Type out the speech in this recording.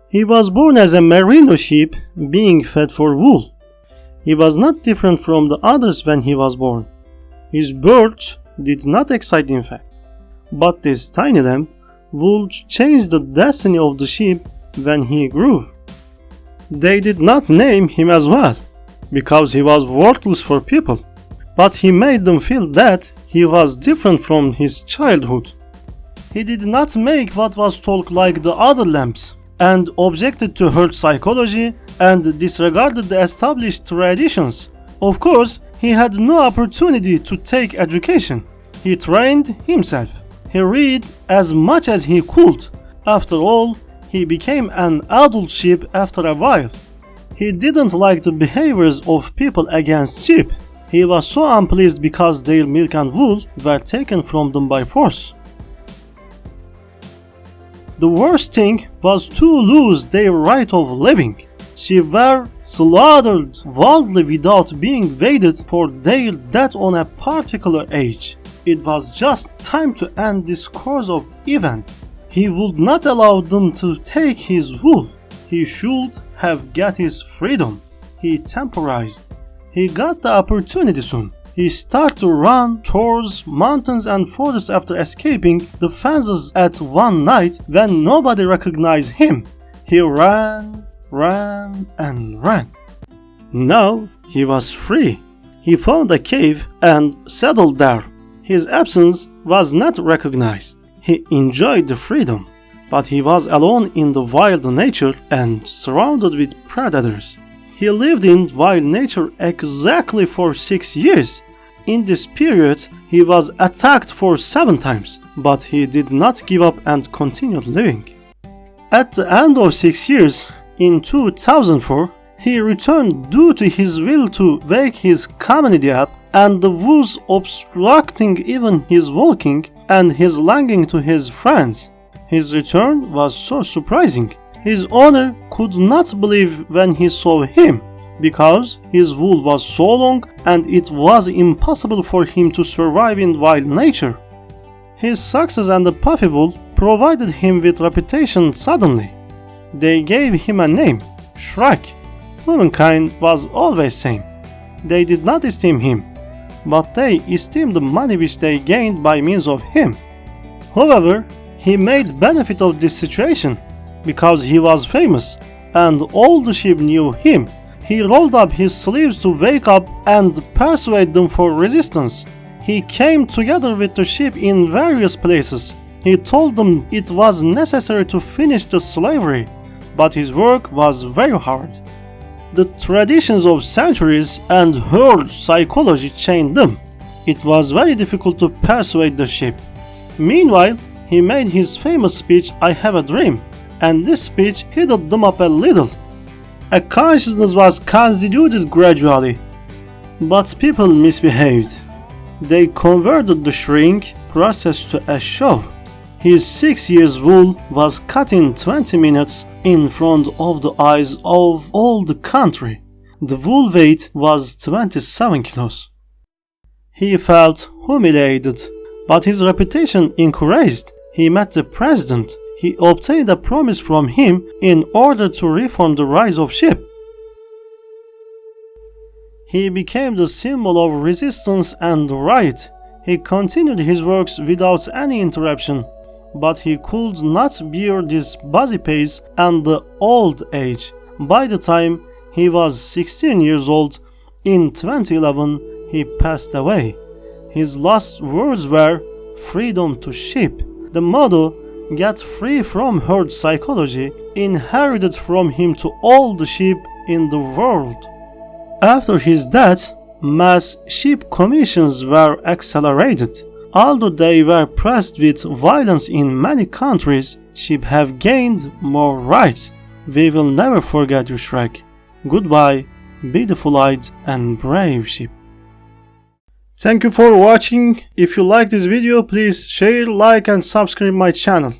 He was born as a Merino sheep being fed for wool. He was not different from the others when he was born. His birth did not excite in fact. But this tiny lamb would change the destiny of the sheep when he grew. They did not name him as well, because he was worthless for people, but he made them feel that he was different from his childhood. He did not make what was told like the other lambs, and objected to herd psychology and disregarded the established traditions. Of course, he had no opportunity to take education. He trained himself. He read as much as he could. After all, he became an adult sheep after a while. He didn't like the behaviors of people against sheep. He was so unpleased because their milk and wool were taken from them by force. The worst thing was to lose their right of living. Sheep were slaughtered wildly without being waited for their death on a particular age. It was just time to end this course of event. He would not allow them to take his wool. He should have got his freedom. He temporized. He got the opportunity soon. He started to run towards mountains and forests after escaping the fences at one night when nobody recognized him. He ran, and ran. Now he was free. He found a cave and settled there. His absence was not recognized. He enjoyed the freedom, but he was alone in the wild nature and surrounded with predators. He lived in wild nature exactly for 6 years. In this period, he was attacked for 7 times, but he did not give up and continued living. At the end of 6 years, in 2004, he returned due to his will to wake his community up and the wolves obstructing even his walking and his longing to his friends. His return was so surprising. His owner could not believe when he saw him, because his wool was so long and it was impossible for him to survive in wild nature. His success and the puffy wool provided him with reputation suddenly. They gave him a name, Shrek. Humankind was always same. They did not esteem him, but they esteemed the money which they gained by means of him. However, he made benefit of this situation because he was famous and all the sheep knew him. He rolled up his sleeves to wake up and persuade them for resistance. He came together with the sheep in various places. He told them it was necessary to finish the slavery, but his work was very hard. The traditions of centuries and herd psychology chained them. It was very difficult to persuade the sheep. Meanwhile, he made his famous speech, "I have a dream," and this speech heated them up a little. A consciousness was constituted gradually, but people misbehaved. They converted the shrink process to a show. His 6 years wool was cut in 20 minutes in front of the eyes of all the country. The wool weight was 27 kilos. He felt humiliated, but his reputation increased. He met the president. He obtained a promise from him in order to reform the rise of sheep. He became the symbol of resistance and right. He continued his works without any interruption, but he could not bear this busy pace and the old age. By the time he was 16 years old, in 2011, he passed away. His last words were, "Freedom to sheep." The motto, "Get free from herd psychology," inherited from him to all the sheep in the world. After his death, mass sheep commissions were accelerated. Although they were pressed with violence in many countries, sheep have gained more rights. We will never forget you, Shrek. Goodbye, beautiful-eyed and brave sheep. Thank you for watching. If you like this video, please share, like and subscribe my channel.